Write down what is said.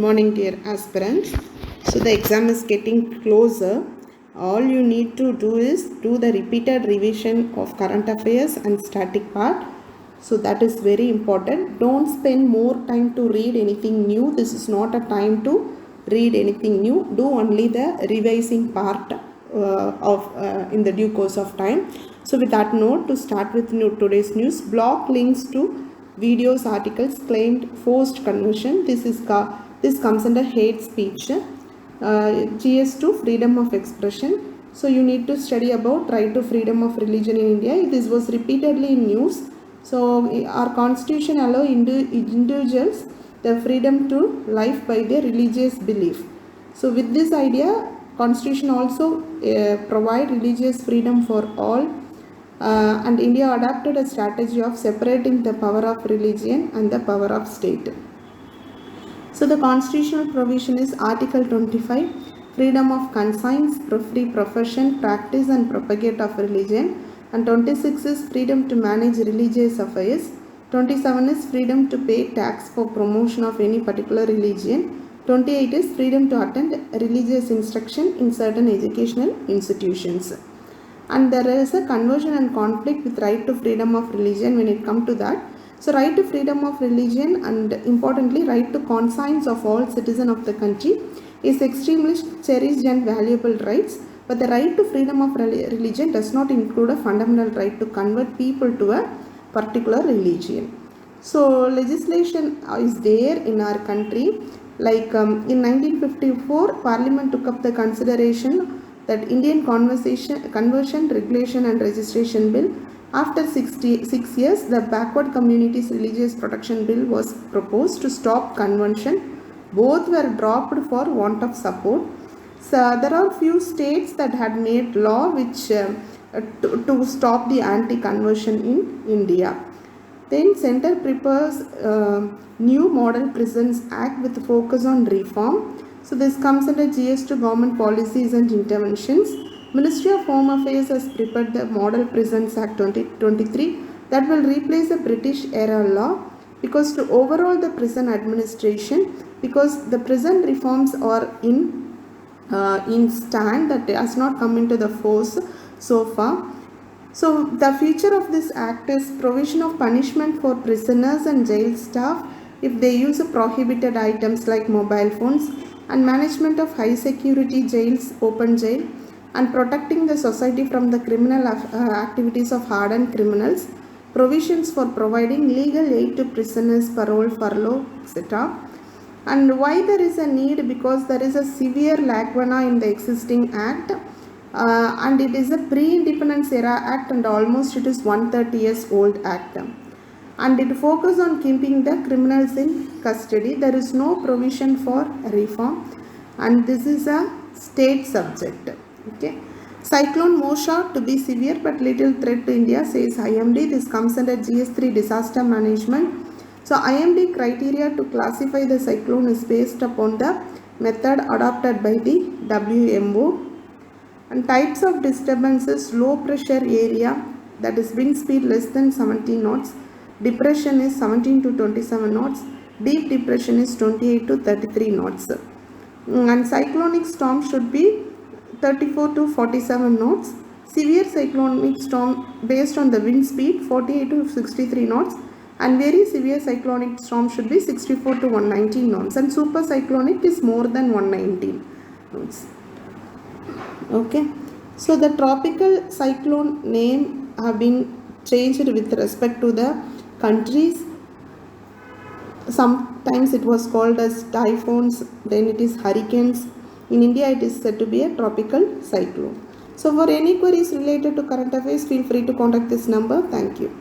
morning, dear aspirants. So the exam is getting closer. All you need to do is do the repeated revision of current affairs and static part. So that is very important. Don't spend more time to read anything new. This is not a time to read anything new. Do only the revising part in the due course of time. So with that note, to start with today's news, block links to videos, articles claimed forced conversion. This comes under hate speech. GS2 freedom of expression. So you need to study about right to freedom of religion in India. This was repeatedly in news. So our constitution allow individuals the freedom to life by their religious belief. So with this idea, constitution also provide religious freedom for all. And India adopted a strategy of separating the power of religion and the power of state. So the constitutional provision is Article 25, freedom of conscience, free profession, practice and propagate of religion. And 26 is freedom to manage religious affairs. 27 is freedom to pay tax for promotion of any particular religion. 28 is freedom to attend religious instruction in certain educational institutions. And there is a conversion and conflict with right to freedom of religion when it comes to that. So right to freedom of religion and importantly right to conscience of all citizens of the country is extremely cherished and valuable rights. But the right to freedom of religion does not include a fundamental right to convert people to a particular religion. So legislation is there in our country. Like in 1954, Parliament took up the consideration that Indian Conversion, Regulation and Registration Bill. After 66 years, the Backward Communities Religious Protection Bill was proposed to stop conversion. Both were dropped for want of support. So there are few states that had made law which to stop the anti-conversion in India. Then Center prepares new Model Prisons Act with focus on reform. So this comes under GS2 government policies and interventions. Ministry of Home Affairs has prepared the Model Prisons Act 2023 that will replace the British era law because to overall the prison administration, because the prison reforms are in stand that has not come into the force so far. So the feature of this act is provision of punishment for prisoners and jail staff if they use prohibited items like mobile phones, and management of high security jails, open jail, and protecting the society from the criminal activities of hardened criminals, provisions for providing legal aid to prisoners, parole, furlough, etc. And why there is a need? Because there is a severe lacuna in the existing act, and it is a pre-independence era act and almost it is 130 years old act. And it focuses on keeping the criminals in custody. There is no provision for reform and this is a state subject. Okay. Cyclone Mocha to be severe but little threat to India, says IMD. This comes under GS3 disaster management. So IMD criteria to classify the cyclone is based upon the method adopted by the WMO. And types of disturbances: low pressure area, that is wind speed less than 70 knots. Depression is 17 to 27 knots. Deep depression is 28 to 33 knots. And cyclonic storm should be 34 to 47 knots. Severe cyclonic storm based on the wind speed 48 to 63 knots. And very severe cyclonic storm should be 64 to 119 knots. And super cyclonic is more than 119 knots. Okay. So the tropical cyclone name have been changed with respect to the countries. Sometimes it was called as typhoons, then it is hurricanes. In India it is said to be a tropical cyclone. So for any queries related to current affairs, feel free to contact this number. Thank you.